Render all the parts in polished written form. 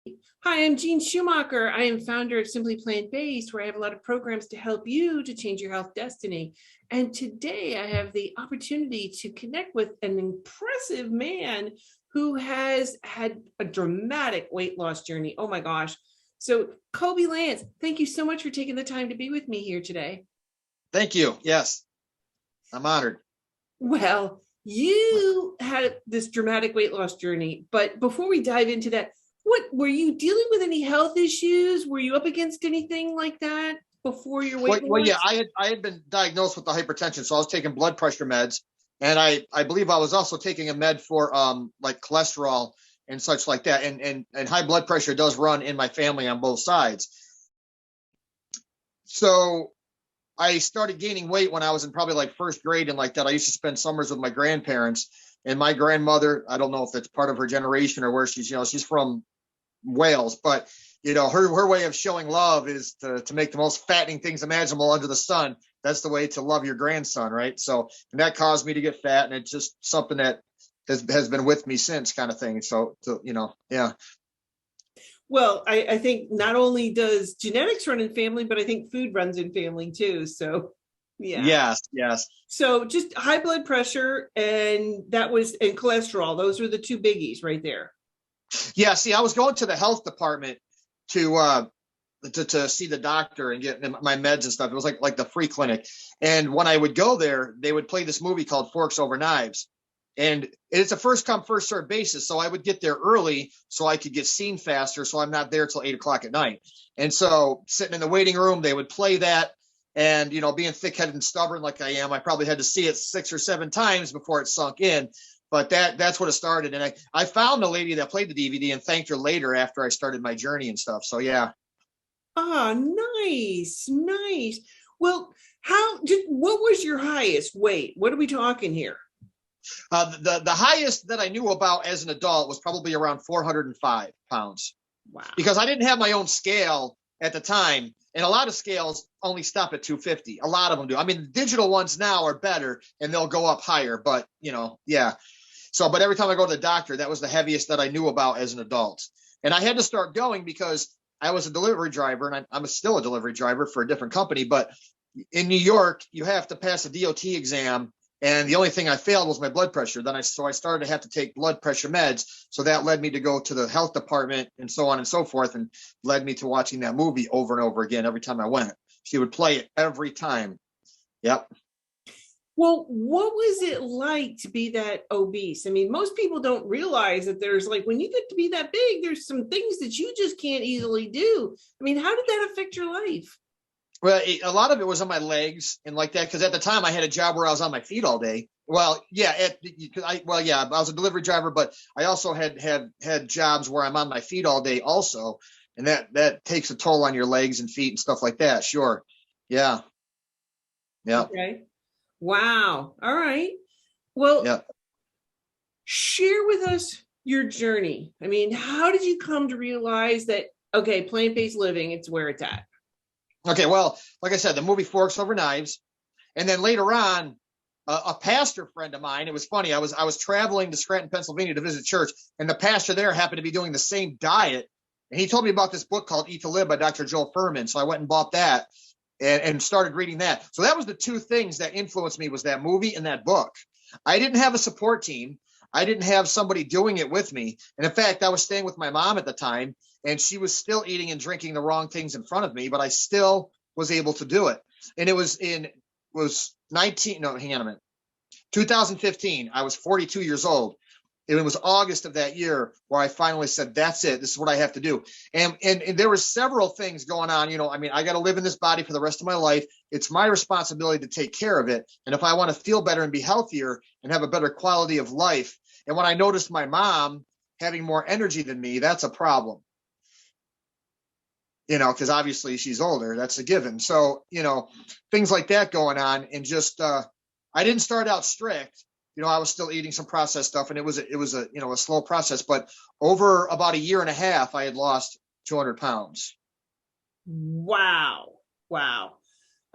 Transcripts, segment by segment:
Hi, I'm Jean Schumacher. I am founder of Simply Plant Based, where I have a lot of programs to help you to change your health destiny. And today I have the opportunity to connect with an impressive man who has had a dramatic weight loss journey. Oh my gosh. So, Coby Lantz, thank you so much for taking the time to be with me here today. Thank you. Yes, I'm honored. Well, you had this dramatic weight loss journey, but before we dive into that, what were you dealing with any health issues? Were you up against anything like that before your weight Well, yeah, loss? I had been diagnosed with the hypertension, so I was taking blood pressure meds, and I believe I was also taking a med for like cholesterol and such like that, and high blood pressure does run in my family on both sides. So I started gaining weight when I was in probably like first grade and like that. I used to spend summers with my grandparents, and my grandmother, I don't know if that's part of her generation or where she's from Wales, but her way of showing love is to make the most fattening things imaginable under the sun. That's the way to love your grandson, right? So, and that caused me to get fat, and it's just something that has been with me since, kind of thing. So, yeah. Well, I think not only does genetics run in family, but I think food runs in family too. So, yeah. Yes. So just high blood pressure and cholesterol. Those are the two biggies right there. Yeah, see, I was going to the health department to see the doctor and get my meds and stuff. It was like the free clinic. And when I would go there, they would play this movie called Forks Over Knives. And it's a first come, first served basis. So I would get there early so I could get seen faster. So I'm not there till 8 o'clock at night. And so sitting in the waiting room, they would play that. And, being thick headed and stubborn like I am, I probably had to see it 6 or 7 times before it sunk in. But that's what it started. And I found the lady that played the DVD and thanked her later after I started my journey and stuff. So, yeah. Ah, nice, nice. Well, what was your highest weight? What are we talking here? The highest that I knew about as an adult was probably around 405 pounds. Wow. Because I didn't have my own scale at the time. And a lot of scales only stop at 250. A lot of them do. I mean, the digital ones now are better and they'll go up higher. But, yeah. So, but every time I go to the doctor, that was the heaviest that I knew about as an adult. And I had to start going because I was a delivery driver, and I'm still a delivery driver for a different company. But in New York, you have to pass a DOT exam. And the only thing I failed was my blood pressure. So I started to have to take blood pressure meds. So that led me to go to the health department and so on and so forth, and led me to watching that movie over and over again every time I went. She would play it every time. Yep. Well, what was it like to be that obese? I mean, most people don't realize that there's when you get to be that big, there's some things that you just can't easily do. I mean, how did that affect your life? Well, a lot of it was on my legs and like that, because at the time I had a job where I was on my feet all day. Well, yeah, I was a delivery driver, but I also had jobs where I'm on my feet all day also, and that takes a toll on your legs and feet and stuff like that. Sure, yeah. Okay. Wow. All right. Well, yeah. Share with us your journey. I mean, how did you come to realize that, okay, plant-based living, it's where it's at? Okay, well, like I said, the movie Forks Over Knives, and then later on, a pastor friend of mine. It was funny. I was traveling to Scranton, Pennsylvania, to visit church, and the pastor there happened to be doing the same diet, and he told me about this book called Eat to Live by Dr. Joel Fuhrman. So I went and bought that and started reading that. So that was the two things that influenced me, was that movie and that book. I didn't have a support team. I didn't have somebody doing it with me. And in fact, I was staying with my mom at the time, and she was still eating and drinking the wrong things in front of me, but I still was able to do it. And it was 2015. I was 42 years old. It was August of that year where I finally said, that's it. This is what I have to do. And there were several things going on. I mean, I got to live in this body for the rest of my life. It's my responsibility to take care of it. And if I want to feel better and be healthier and have a better quality of life. And when I noticed my mom having more energy than me, that's a problem. Because obviously she's older. That's a given. So, things like that going on. And just, I didn't start out strict. I was still eating some processed stuff, and it was a slow process. But over about a year and a half, I had lost 200 pounds. Wow. I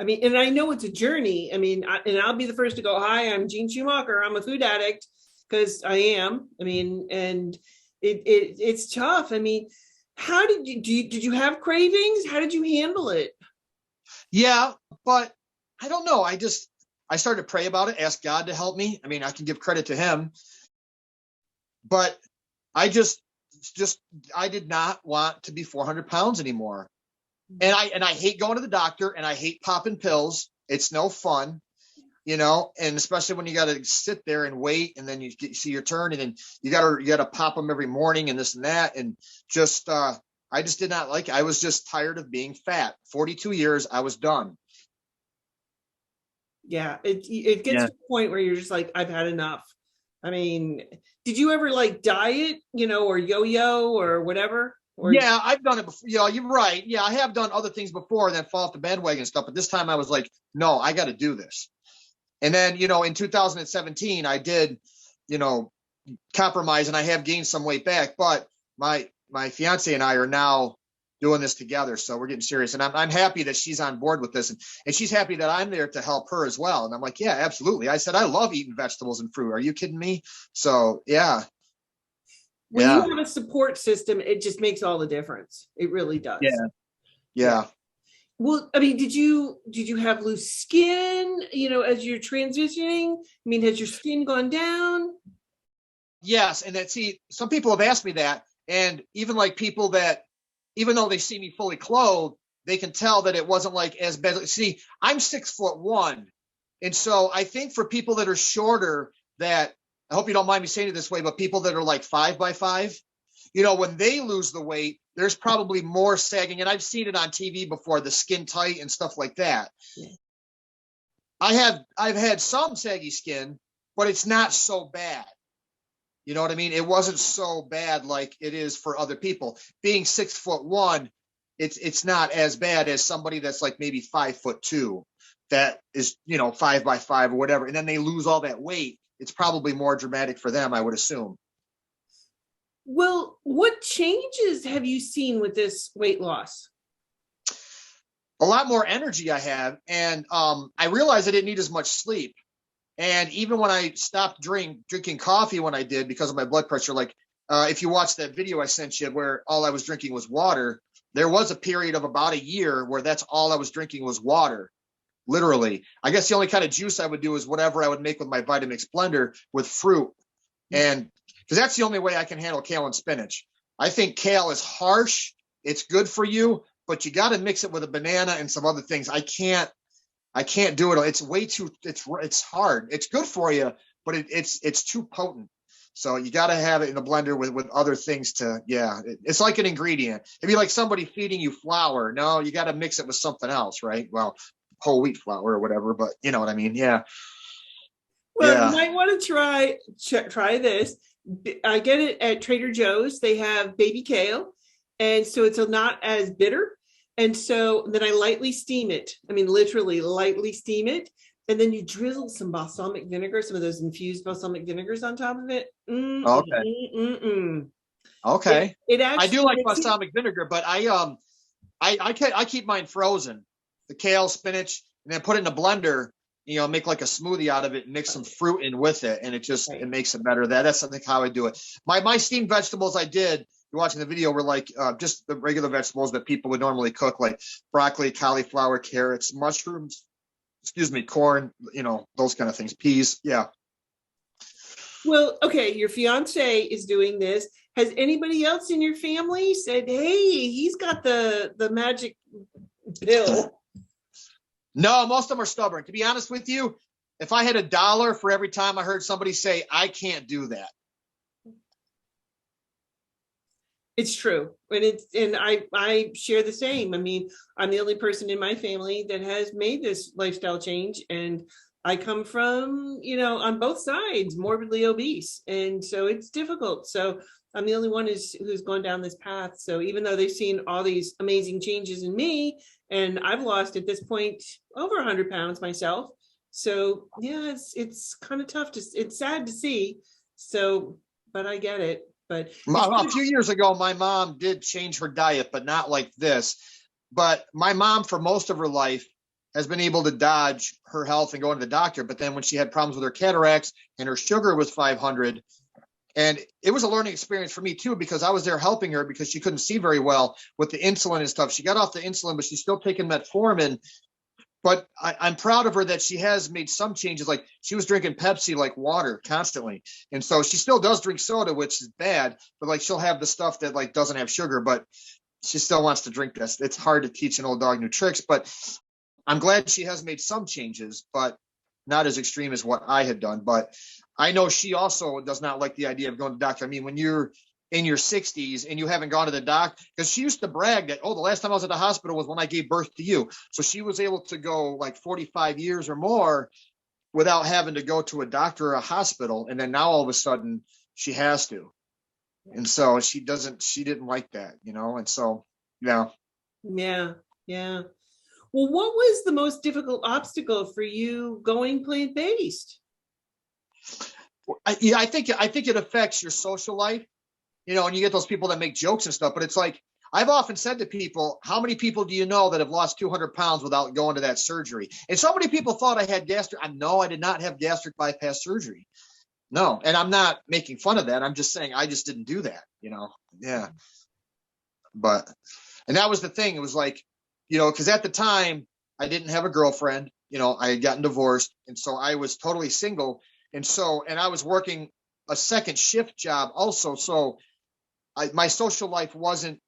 mean, and I know it's a journey. I mean, I'll be the first to go, hi, I'm Jean Schumacher. I'm a food addict, because I am. I mean, and it's tough. I mean, How did you have cravings? How did you handle it? Yeah, but I don't know. I started to pray about it, ask God to help me. I mean, I can give credit to him, but I just I did not want to be 400 pounds anymore. And I hate going to the doctor, and I hate popping pills. It's no fun, and especially when you got to sit there and wait, and then you see your turn, and then you got to pop them every morning and this and that. And just, I just did not like it. I was just tired of being fat. 42 years, I was done. Yeah, it gets to a point where you're just like, I've had enough. I mean, did you ever like diet, or yo-yo or whatever? Or yeah, I've done it before. You're right. Yeah, I have done other things before and then fall off the bandwagon and stuff. But this time I was like, no, I got to do this. And then, in 2017, I did, compromise, and I have gained some weight back. But my fiance and I are now doing this together. So we're getting serious. And I'm happy that she's on board with this. And she's happy that I'm there to help her as well. And I'm like, yeah, absolutely. I said, I love eating vegetables and fruit. Are you kidding me? So, yeah. When you have a support system, it just makes all the difference. It really does. Yeah. Well, I mean, did you have loose skin, as you're transitioning? I mean, has your skin gone down? Yes. And some people have asked me that. And even like people that, even though they see me fully clothed, they can tell that it wasn't like as bad. See, I'm 6'1". And so I think for people that are shorter, that, I hope you don't mind me saying it this way, but people that are like 5'5", when they lose the weight, there's probably more sagging. And I've seen it on TV before, the skin tight and stuff like that. Yeah. I've had some saggy skin, but it's not so bad. You know what I mean? It wasn't so bad like it is for other people. Being 6'1", it's not as bad as somebody that's like maybe 5'2", that is, 5'5" or whatever. And then they lose all that weight. It's probably more dramatic for them, I would assume. Well, what changes have you seen with this weight loss? A lot more energy I have. And I realized I didn't need as much sleep. And even when I stopped drinking coffee when I did because of my blood pressure, like if you watch that video I sent you where all I was drinking was water, there was a period of about a year where that's all I was drinking was water. Literally. I guess the only kind of juice I would do is whatever I would make with my Vitamix blender with fruit. And because that's the only way I can handle kale and spinach. I think kale is harsh. It's good for you, but you got to mix it with a banana and some other things. I can't do it. It's way too, it's hard. It's good for you, but it's too potent. So you got to have it in a blender with other things it's like an ingredient. It'd be like somebody feeding you flour. No, you got to mix it with something else, right? Well, whole wheat flour or whatever, but you know what I mean? Yeah. Well, you might want to try this. I get it at Trader Joe's. They have baby kale. And so it's not as bitter. And so then I lightly steam it. I mean, literally lightly steam it. And then you drizzle some balsamic vinegar, some of those infused balsamic vinegars on top of it. Okay. It actually, I do like balsamic vinegar, but I keep mine frozen. The kale, spinach, and then put it in a blender, make like a smoothie out of it and mix some fruit in with it. And it makes it better. That's something how I do it. My steamed vegetables I did, you're watching the video, were like just the regular vegetables that people would normally cook, like broccoli, cauliflower, carrots, mushrooms, corn, those kind of things, peas. Yeah. Well, okay. Your fiance is doing this. Has anybody else in your family said, hey, he's got the magic pill? No, most of them are stubborn. To be honest with you, if I had $1 for every time I heard somebody say, I can't do that. It's true. And I share the same. I mean, I'm the only person in my family that has made this lifestyle change. And I come from, on both sides, morbidly obese. And so it's difficult. So I'm the only one who's gone down this path. So even though they've seen all these amazing changes in me, and I've lost at this point over 100 pounds myself. So yeah, it's kind of tough it's sad to see. So, but I get it. But a few years ago, my mom did change her diet, but not like this. But my mom, for most of her life, has been able to dodge her health and going to the doctor. But then when she had problems with her cataracts and her sugar was 500, And it was a learning experience for me too, because I was there helping her because she couldn't see very well with the insulin and stuff. She got off the insulin, but she's still taking metformin. But I'm proud of her that she has made some changes. Like she was drinking Pepsi like water constantly. And so she still does drink soda, which is bad, but like she'll have the stuff that like doesn't have sugar, but she still wants to drink this. It's hard to teach an old dog new tricks, but I'm glad she has made some changes, but not as extreme as what I had done. But I know she also does not like the idea of going to the doctor. I mean, when you're in your 60s and you haven't gone to the doc, because she used to brag that, oh, the last time I was at the hospital was when I gave birth to you. So she was able to go like 45 years or more without having to go to a doctor or a hospital. And then now all of a sudden she has to. And so she didn't like that, you know? And so, yeah. Yeah. Yeah. Well, what was the most difficult obstacle for you going plant-based? I think it affects your social life. You know, and you get those people that make jokes and stuff, but it's like, I've often said to people, how many people do you know that have lost 200 pounds without going to that surgery? And so many people thought I had gastric. No, I did not have gastric bypass surgery. No. And I'm not making fun of that. I'm just saying, I just didn't do that, you know? Yeah. But, and that was the thing. It was like, you know, cause at the time I didn't have a girlfriend, you know, I had gotten divorced. And so I was totally single. And I was working a second shift job also. So my social life wasn't,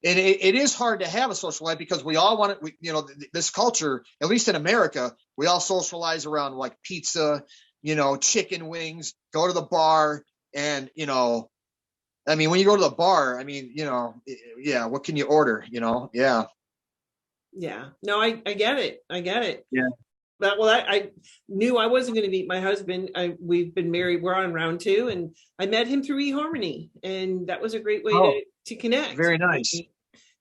and it is hard to have a social life because we all want it. You know, this culture, at least in America, we all socialize around like pizza, you know, chicken wings, go to the bar. And, you know, I mean, when you go to the bar, I mean, you know, yeah, what can you order? You know? Yeah. Yeah. No, I get it. I get it. Yeah. But, well, I knew I wasn't going to meet my husband. We've been married. We're on round 2, and I met him through eHarmony, and that was a great way to connect. Very nice.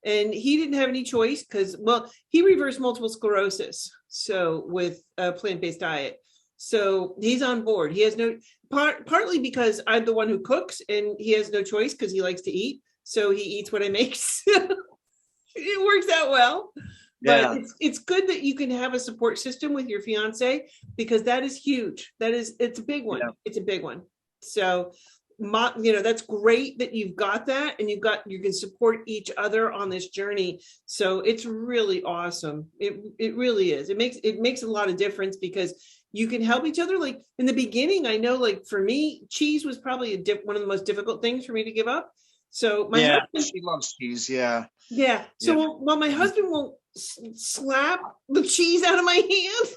And he didn't have any choice because, well, he reversed multiple sclerosis. So with a plant-based diet, so he's on board. He has no partly because I'm the one who cooks, and he has no choice because he likes to eat. So he eats what I make. It works out well. Yeah. But it's good that you can have a support system with your fiance, because that is huge. It's a big one. Yeah. It's a big one. So, you know, that's great that you've got that, and you can support each other on this journey. So it's really awesome. It really is. It makes a lot of difference because you can help each other. Like in the beginning, I know, like for me, cheese was probably one of the most difficult things for me to give up. So my husband, she loves cheese. Yeah. Yeah. So while my husband won't slap the cheese out of my hand,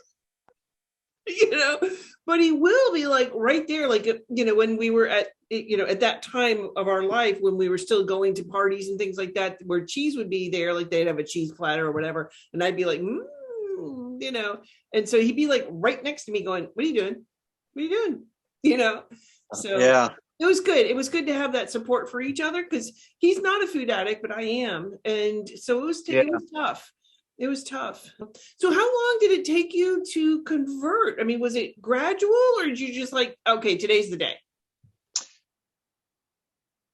you know, but he will be like right there, like, you know, when we were at that time of our life, when we were still going to parties and things like that, where cheese would be there, like they'd have a cheese platter or whatever. And I'd be like, you know, and so he'd be like right next to me going, what are you doing? What are you doing? You know? So yeah. It was good. It was good to have that support for each other, because he's not a food addict, but I am. And so it was tough. It was tough. So how long did it take you to convert? I mean, was it gradual, or did you just like, okay, today's the day?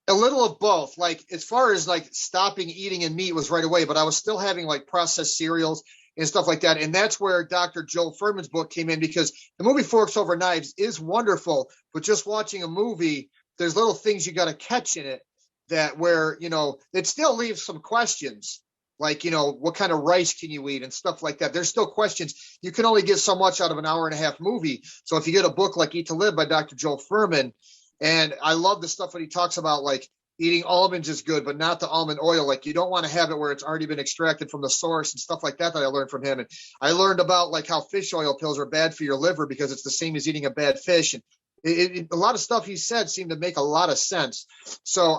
A little of both. Like as far as like stopping eating and meat was right away, but I was still having like processed cereals and stuff like that. And that's where Dr. Joe Furman's book came in, because the movie Forks Over Knives is wonderful, but just watching a movie, there's little things you got to catch in it that where, you know, it still leaves some questions. Like, you know, what kind of rice can you eat and stuff like that? There's still questions. You can only get so much out of an hour and a half movie. So if you get a book like Eat to Live by Dr. Joe Furman, and I love the stuff that he talks about, like eating almonds is good, but not the almond oil. Like you don't want to have it where it's already been extracted from the source and stuff like that I learned from him. And I learned about like how fish oil pills are bad for your liver because it's the same as eating a bad fish. And a lot of stuff he said seemed to make a lot of sense. So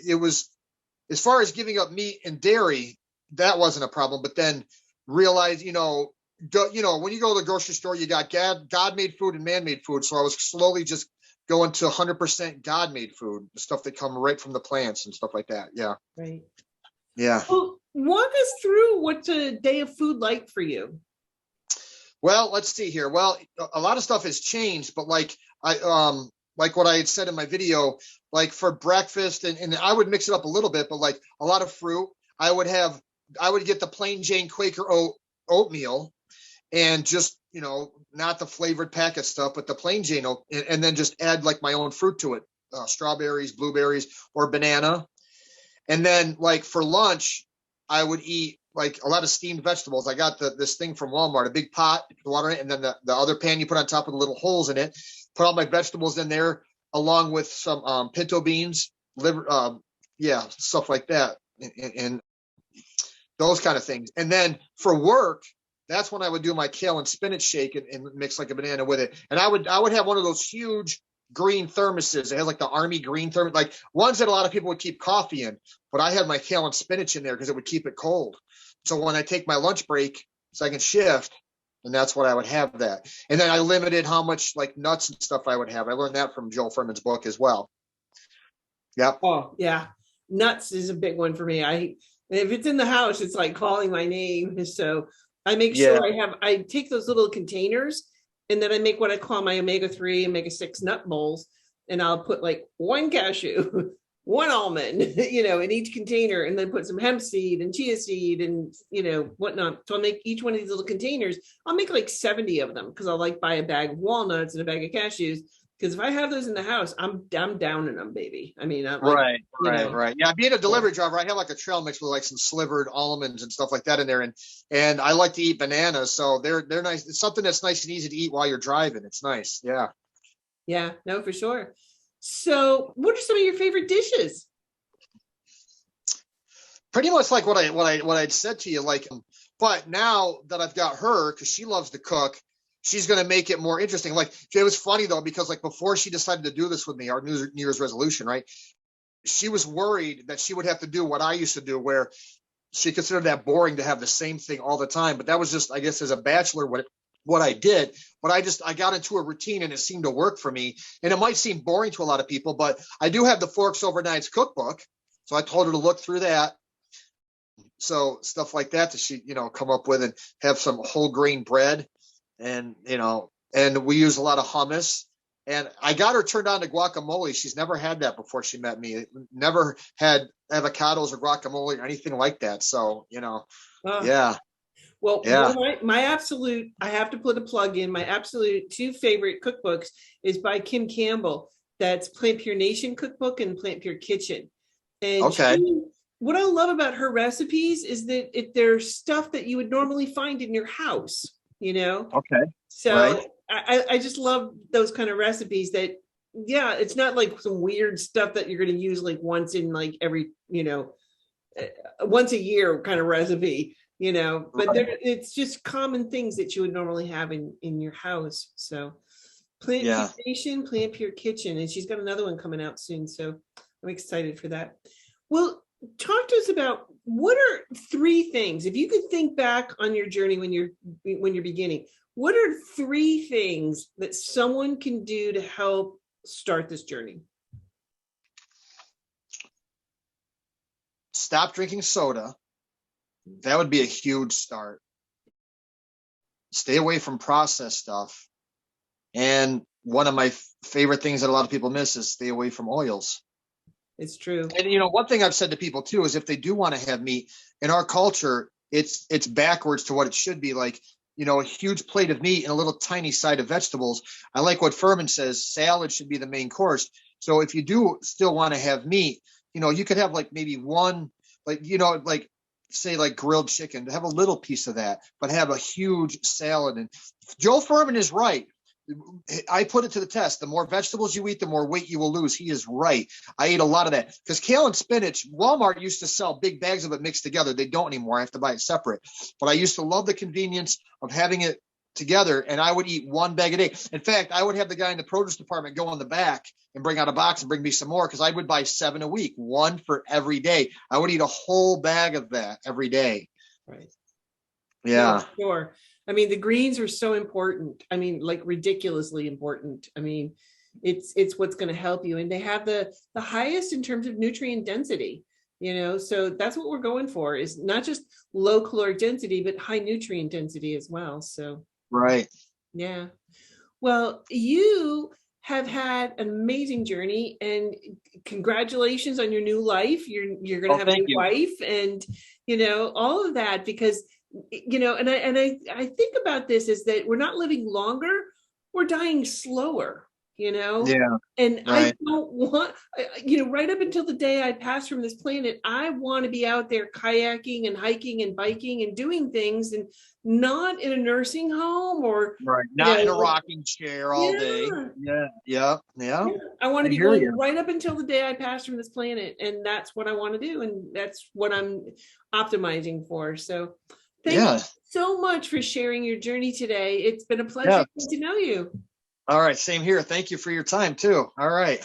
it was, as far as giving up meat and dairy, that wasn't a problem. But then realize, when you go to the grocery store, you got God-made food and man-made food. So I was slowly just going to 100% God-made food, the stuff that come right from the plants and stuff like that. Yeah. Right. Yeah. Well, walk us through what's a day of food like for you. Well, let's see here. Well, a lot of stuff has changed, but like what I had said in my video, like for breakfast, and I would mix it up a little bit, but like a lot of fruit. I would get the plain Jane Quaker oatmeal, and just, not the flavored packet stuff, but the plain Jane oat, and then just add like my own fruit to it. strawberries, blueberries, or banana. And then like for lunch, I would eat like a lot of steamed vegetables. I got this thing from Walmart, a big pot, water in it, and then the other pan you put on top with the little holes in it. Put all my vegetables in there, along with some pinto beans, liver, stuff like that, and those kind of things. And then for work, that's when I would do my kale and spinach shake and mix like a banana with it. And I would have one of those huge green thermoses. It has like the army green thermos, like ones that a lot of people would keep coffee in. But I had my kale and spinach in there because it would keep it cold. So when I take my lunch break, second shift, and that's what I would have that. And then I limited how much like nuts and stuff I would have. I learned that from Joel Fuhrman's book as well. Yep. Oh yeah, nuts is a big one for me. If it's in the house, it's like calling my name. So I make sure I take those little containers, and then I make what I call my omega-3, omega-6 nut bowls, and I'll put like one cashew, one almond, in each container, and then put some hemp seed and chia seed and, whatnot. So I'll make each one of these little containers. I'll make like 70 of them because I'll like buy a bag of walnuts and a bag of cashews. Because if I have those in the house, I'm downing them, baby. I mean, right. Yeah, being a delivery driver, I have like a trail mix with like some slivered almonds and stuff like that in there, and I like to eat bananas, so they're nice. It's something that's nice and easy to eat while you're driving. It's nice. Yeah. Yeah, no, for sure. So, what are some of your favorite dishes? Pretty much like what I'd said to you, like, but now that I've got her, because she loves to cook, she's going to make it more interesting. Like, it was funny though, because like before she decided to do this with me, our New Year's resolution, right? She was worried that she would have to do what I used to do, where she considered that boring to have the same thing all the time. But that was just, I guess, as a bachelor, what I did. But I got into a routine and it seemed to work for me. And it might seem boring to a lot of people, but I do have the Forks Over Knives cookbook. So I told her to look through that. So stuff like that she, come up with, and have some whole grain bread. And, and we use a lot of hummus, and I got her turned on to guacamole. She's never had that before she met me. Never had avocados or guacamole or anything like that. So, yeah. Well, yeah. My absolute, I have to put a plug in, my absolute two favorite cookbooks is by Kim Campbell. That's Plant Pure Nation cookbook and Plant Pure Kitchen. And okay. What I love about her recipes is that there's stuff that you would normally find in your house. Okay. So right. I just love those kind of recipes that, it's not like some weird stuff that you're going to use like once in like every, once a year kind of recipe, but right. It's just common things that you would normally have in your house. So Plant Pure Nation, Plant Pure Kitchen, and she's got another one coming out soon. So I'm excited for that. Well, talk to us about what are three things, if you could think back on your journey when you're beginning, what are three things that someone can do to help start this journey? Stop drinking soda. That would be a huge start. Stay away from processed stuff. And one of my favorite things that a lot of people miss is stay away from oils. It's true. And one thing I've said to people too is if they do want to have meat, in our culture, it's backwards to what it should be. Like, a huge plate of meat and a little tiny side of vegetables. I like what Fuhrman says, salad should be the main course. So if you do still want to have meat, you could have like maybe one, like say like grilled chicken, to have a little piece of that, but have a huge salad. And Joel Fuhrman is right. I put it to the test. The more vegetables you eat, the more weight you will lose. He is right. I ate a lot of that because kale and spinach, Walmart used to sell big bags of it mixed together. They don't anymore. I have to buy it separate. But I used to love the convenience of having it together, and I would eat one bag a day. In fact, I would have the guy in the produce department go on the back and bring out a box and bring me some more because I would buy 7 a week, one for every day. I would eat a whole bag of that every day. Right. Yeah. Sure. I mean, the greens are so important. I mean, like ridiculously important. I mean, it's what's going to help you. And they have the highest in terms of nutrient density, so that's what we're going for, is not just low caloric density, but high nutrient density as well. So, right. Yeah. Well, you have had an amazing journey, and congratulations on your new life. You're going to have a new wife, and, all of that, because and I think about this is that we're not living longer, we're dying slower. you know? Yeah. And I Right. don't want, right up until the day I pass from this planet, I want to be out there kayaking and hiking and biking and doing things, and not in a nursing home or, Right. you Not in a know, rocking chair all day. yeah. Yeah. Yeah. Yeah. Yeah, I want I to be hear going you. right up until the day I pass from this planet, and that's what I want to do, and that's what I'm optimizing for. So, thank Yeah. you so much for sharing your journey today. It's been a pleasure Yeah. getting to know you. All right. Same here. Thank you for your time too. All right.